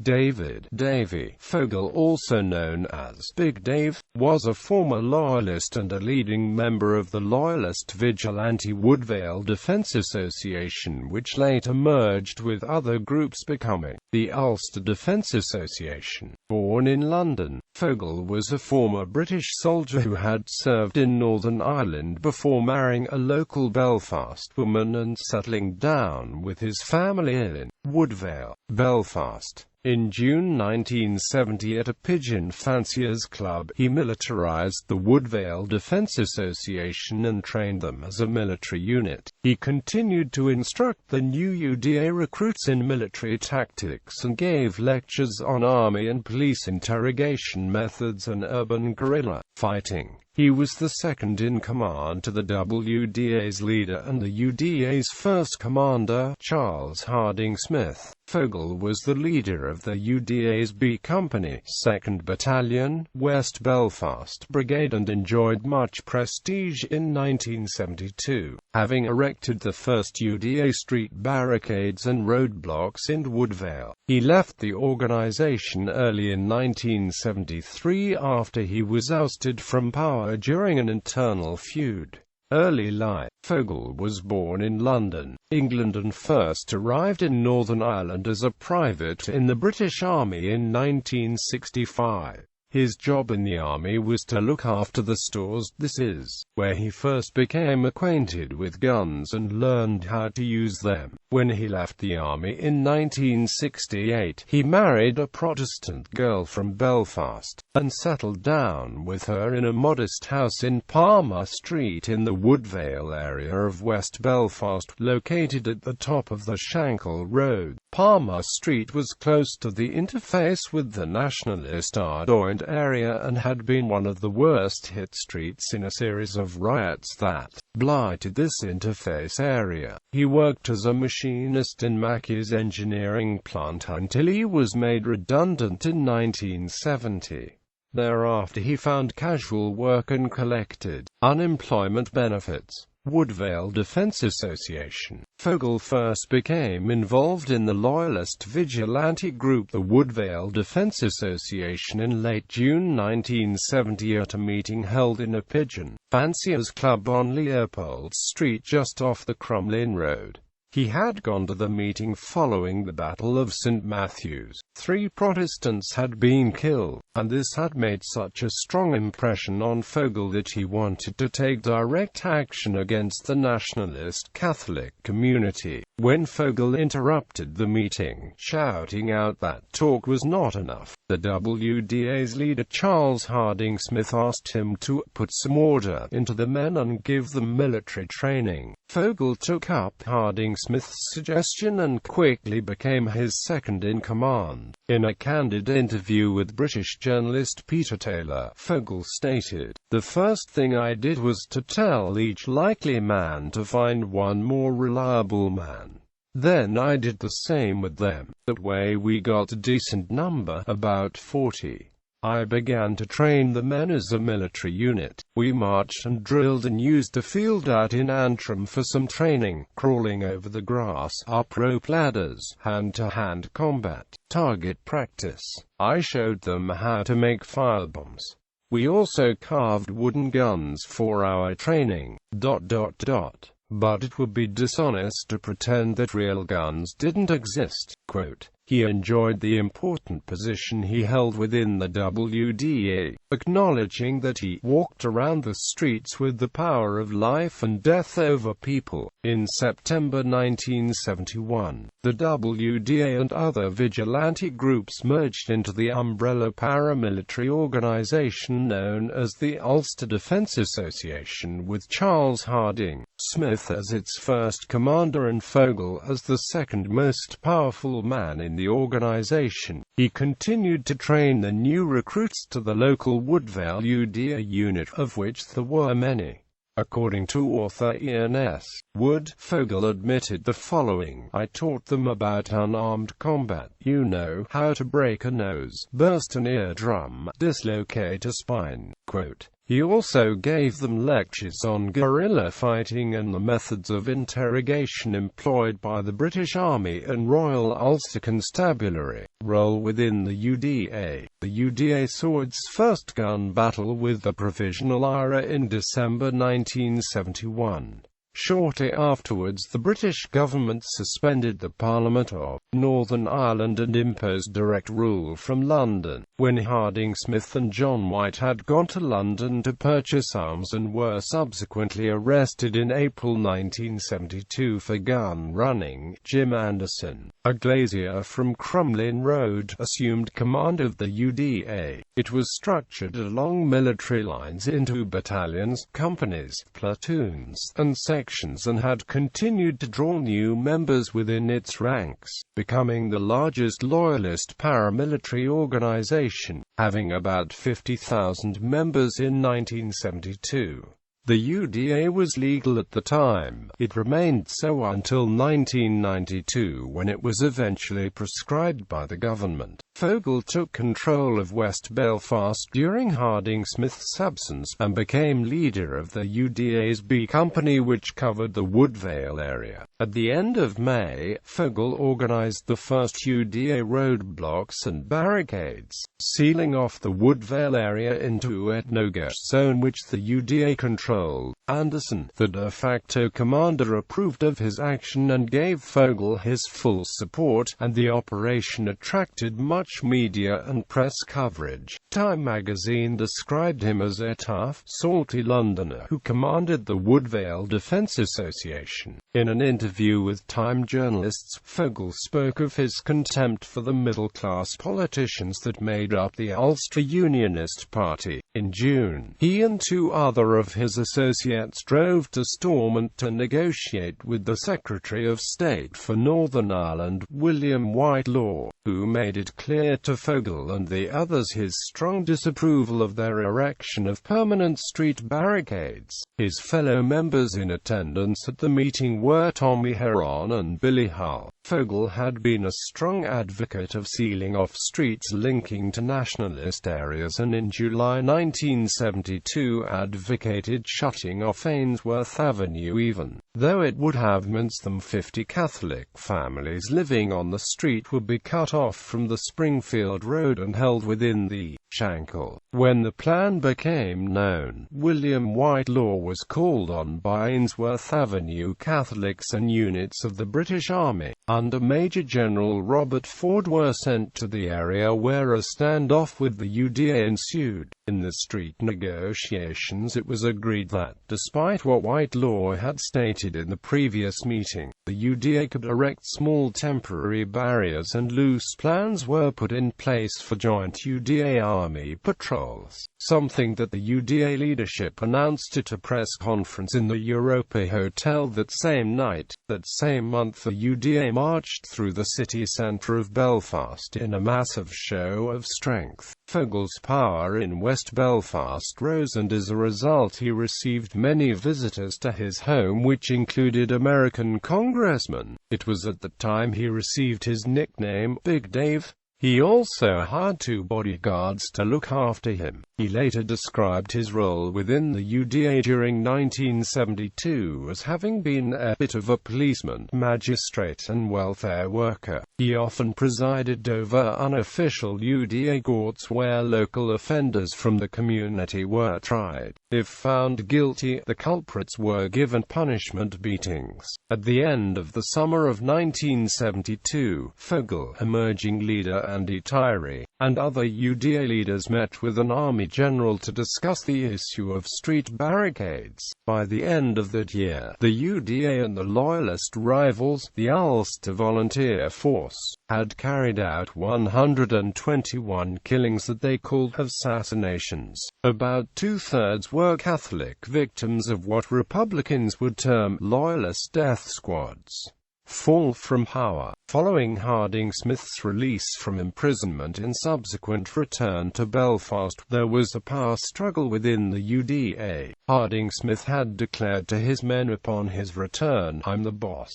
Davy Fogel, also known as Big Dave, was a former loyalist and a leading member of the loyalist vigilante Woodvale Defence Association, which later merged with other groups becoming the Ulster Defence Association. Born in London, Fogel was a former British soldier who had served in Northern Ireland before marrying a local Belfast woman and settling down with his family in Woodvale, Belfast. In June 1970, at a pigeon fanciers club, he militarised the Woodvale Defence Association and trained them as a military unit. He continued to instruct the new UDA recruits in military tactics and gave lectures on army and police interrogation methods and urban guerrilla fighting. He was the second in command to the WDA's leader and the UDA's first commander, Charles Harding Smith. Fogel was the leader of the UDA's B Company, 2nd Battalion, West Belfast Brigade, and enjoyed much prestige in 1972, having erected the first UDA street barricades and roadblocks in Woodvale. He left the organisation early in 1973 after he was ousted from power during an internal feud. Early life. Fogel was born in London, England, and first arrived in Northern Ireland as a private in the British Army in 1965. His job in the army was to look after the stores. This is where he first became acquainted with guns and learned how to use them. When he left the army in 1968, he married a Protestant girl from Belfast, and settled down with her in a modest house in Palmer Street in the Woodvale area of West Belfast, located at the top of the Shankle Road. Palmer Street was close to the interface with the nationalist Ardought area and had been one of the worst hit streets in a series of riots that blighted this interface area. He worked as a machinist in Mackey's engineering plant until he was made redundant in 1970. Thereafter he found casual work and collected unemployment benefits. Woodvale Defence Association. Fogel first became involved in the loyalist vigilante group the Woodvale Defence Association in late June 1970 at a meeting held in a pigeon fanciers club on Leopold Street just off the Crumlin Road. He had gone to the meeting following the Battle of St. Matthews. 3 Protestants had been killed, and this had made such a strong impression on Fogel that he wanted to take direct action against the nationalist Catholic community. When Fogel interrupted the meeting, shouting out that talk was not enough, the WDA's leader Charles Harding Smith asked him to put some order into the men and give them military training. Fogel took up Harding Smith's suggestion and quickly became his second in command. In a candid interview with British journalist Peter Taylor, Fogel stated, "The first thing I did was to tell each likely man to find one more reliable man. Then I did the same with them. That way we got a decent number, about 40. I began to train the men as a military unit. We marched and drilled and used a field out in Antrim for some training, crawling over the grass, up rope ladders, hand-to-hand combat, target practice. I showed them how to make firebombs. We also carved wooden guns for our training. But it would be dishonest to pretend that real guns didn't exist." Quote, he enjoyed the important position he held within the WDA, acknowledging that he walked around the streets with the power of life and death over people. In September 1971, the WDA and other vigilante groups merged into the umbrella paramilitary organization known as the Ulster Defence Association, with Charles Harding Smith as its first commander and Fogel as the second most powerful man in the organization. He continued to train the new recruits to the local Woodvale UDA unit, of which there were many. According to author Ian S. Wood, Fogel admitted the following: "I taught them about unarmed combat, how to break a nose, burst an eardrum, dislocate a spine." Quote, He also gave them lectures on guerrilla fighting and the methods of interrogation employed by the British Army and Royal Ulster Constabulary. Role within the UDA. The UDA saw its first gun battle with the Provisional IRA in December 1971. Shortly afterwards, the British government suspended the Parliament of Northern Ireland and imposed direct rule from London. When Harding Smith and John White had gone to London to purchase arms and were subsequently arrested in April 1972 for gun running, Jim Anderson, a glazier from Crumlin Road, assumed command of the UDA. It was structured along military lines into battalions, companies, platoons, and sections, and had continued to draw new members within its ranks, becoming the largest loyalist paramilitary organization, having about 50,000 members in 1972. The UDA was legal at the time. It remained so until 1992, when it was eventually proscribed by the government. Fogel took control of West Belfast during Harding Smith's absence, and became leader of the UDA's B Company, which covered the Woodvale area. At the end of May, Fogel organized the first UDA roadblocks and barricades, sealing off the Woodvale area into a no-go zone which the UDA controlled. Anderson, the de facto commander, approved of his action and gave Fogel his full support, and the operation attracted much media and press coverage. Time magazine described him as a tough, salty Londoner who commanded the Woodvale Defence Association. In an interview with Time journalists, Fogel spoke of his contempt for the middle-class politicians that made up the Ulster Unionist Party. In June, he and two other of his associates drove to Stormont to negotiate with the Secretary of State for Northern Ireland, William Whitelaw, who made it clear to Fogel and the others his strong disapproval of their erection of permanent street barricades. His fellow members in attendance at the meeting were Tommy Heron and Billy Hull. Fogel had been a strong advocate of sealing off streets linking to nationalist areas, and in July 1972 advocated shutting off Ainsworth Avenue, even though it would have meant some 50 Catholic families living on the street would be cut off from the Springfield Road and held within the Shankle. When the plan became known, William Whitelaw was called on by Ainsworth Avenue Catholics and units of the British Army, under Major General Robert Ford, were sent to the area, where a standoff with the UDA ensued. In the street negotiations, it was agreed that, despite what Whitelaw had stated in the previous meeting, the UDA could erect small temporary barriers, and loose plans were put in place for joint UDA Army patrols, something that the UDA leadership announced at a press conference in the Europa Hotel that same night. That same month, the UDA marched through the city centre of Belfast in a massive show of strength. Fogel's power in West Belfast rose, and as a result he received many visitors to his home, which included American congressmen. It was at the time he received his nickname, Big Dave. He also hired two bodyguards to look after him. He later described his role within the UDA during 1972 as having been a bit of a policeman, magistrate and welfare worker. He often presided over unofficial UDA courts where local offenders from the community were tried. If found guilty, the culprits were given punishment beatings. At the end of the summer of 1972, Fogel, emerging leader Andy Tyree, and other UDA leaders met with an army general to discuss the issue of street barricades. By the end of that year, the UDA and the loyalist rivals, the Ulster Volunteer Force, had carried out 121 killings that they called assassinations. About two-thirds were Catholic victims of what Republicans would term loyalist death squads. Fall from power. Following Harding Smith's release from imprisonment and subsequent return to Belfast, there was a power struggle within the UDA. Harding Smith had declared to his men upon his return, "I'm the boss.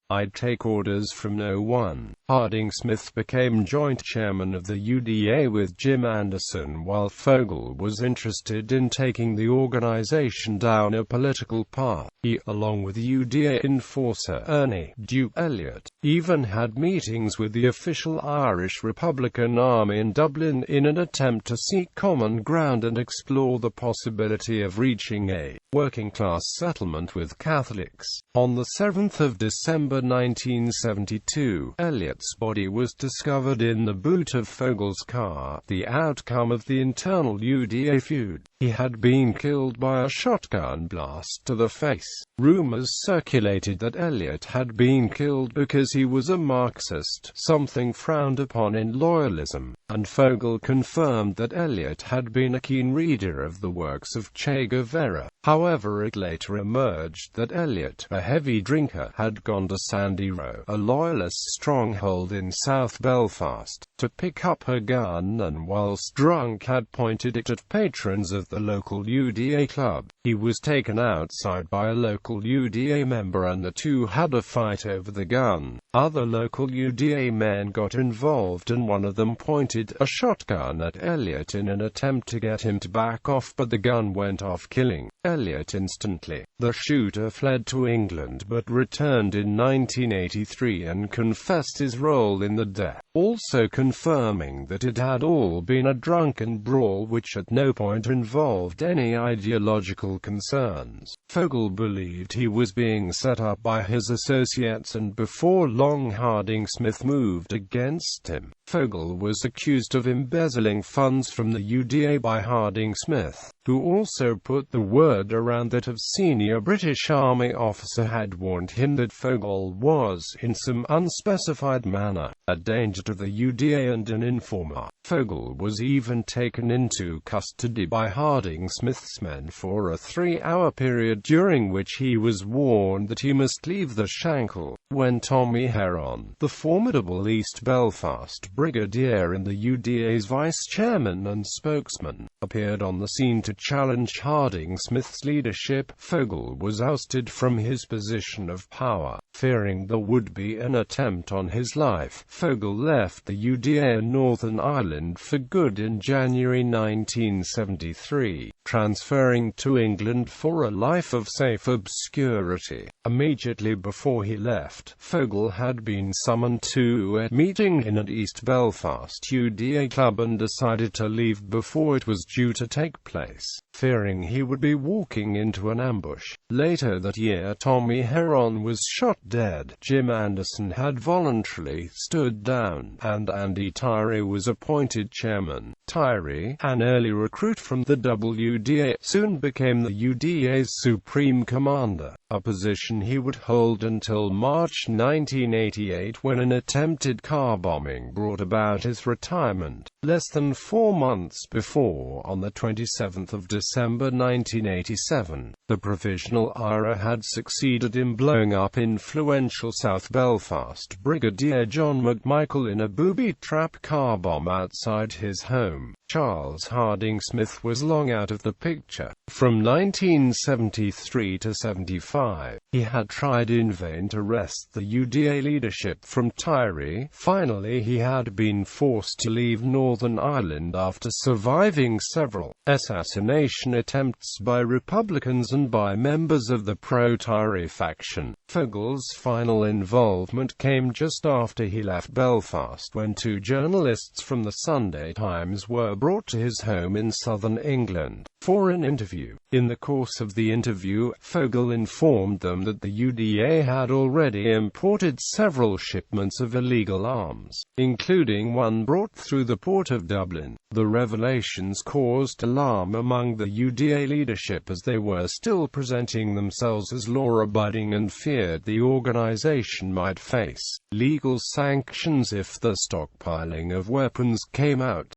I take orders from no one." Harding-Smith became joint chairman of the UDA with Jim Anderson, while Fogel was interested in taking the organization down a political path. He, along with UDA enforcer Ernie "Duke" Elliott, even had meetings with the official Irish Republican Army in Dublin in an attempt to seek common ground and explore the possibility of reaching a working-class settlement with Catholics. On the 7th of December 1972, Elliott's body was discovered in the boot of Fogel's car, the outcome of the internal UDA feud. He had been killed by a shotgun blast to the face. Rumors circulated that Elliott had been killed because he was a Marxist, something frowned upon in loyalism, and Fogel confirmed that Elliott had been a keen reader of the works of Che Guevara. However, it later emerged that Elliott, a heavy drinker, had gone to Sandy Row, a loyalist stronghold in South Belfast, to pick up a gun and whilst drunk had pointed it at patrons of the local UDA club. He was taken outside by a local UDA member and the two had a fight over the gun. Other local UDA men got involved and one of them pointed a shotgun at Elliott in an attempt to get him to back off, but the gun went off, killing Elliott instantly. The shooter fled to England but returned in 1983 and confessed his role in the death, also confirming that it had all been a drunken brawl which at no point involved any ideological concerns. Fogel believed he was being set up by his associates, and before long Harding-Smith moved against him. Fogel was accused of embezzling funds from the UDA by Harding-Smith, who also put the word around that a senior British Army officer had warned him that Fogel was, in some unspecified manner, a danger to the UDA and an informer. Fogel was even taken into custody by Harding-Smith's men for a 3-hour period during which he was warned that he must leave the Shankill. When Tommy Heron, the formidable East Belfast brigadier and the UDA's vice-chairman and spokesman, appeared on the scene to challenge Harding-Smith's leadership, Fogel was ousted from his position of power. Fearing there would be an attempt on his life, Fogel left the UDA in Northern Ireland for good in January 1973, transferring to England for a life of safe obscurity. Immediately before he left, Fogel had been summoned to a meeting in an East Belfast UDA club and decided to leave before it was due to take place, fearing he would be walking into an ambush. Later that year, Tommy Heron was shot dead. Jim Anderson had voluntarily stood down, and Andy Tyree was appointed chairman. Tyree, an early recruit from the WDA, soon became the UDA's supreme commander, a position he would hold until March 1988 when an attempted car bombing brought about his retirement. Less than 4 months before, on the 27th of December 1987, the Provisional IRA had succeeded in blowing up influential South Belfast Brigadier John McMichael in a booby-trap car bomb outside his home. Charles Harding-Smith was long out of the picture. From 1973 to 75, he had tried in vain to wrest the UDA leadership from Tyree. Finally, he had been forced to leave Northern Ireland after surviving several assassination attempts by Republicans and by members of the pro-Tyree faction. Fogel's final involvement came just after he left Belfast, when 2 journalists from the Sunday Times were brought to his home in southern England for an interview. In the course of the interview, Fogel informed them that the UDA had already imported several shipments of illegal arms, including one brought through the port of Dublin. The revelations caused alarm among the UDA leadership, as they were still presenting themselves as law-abiding and feared the organization might face legal sanctions if the stockpiling of weapons came out.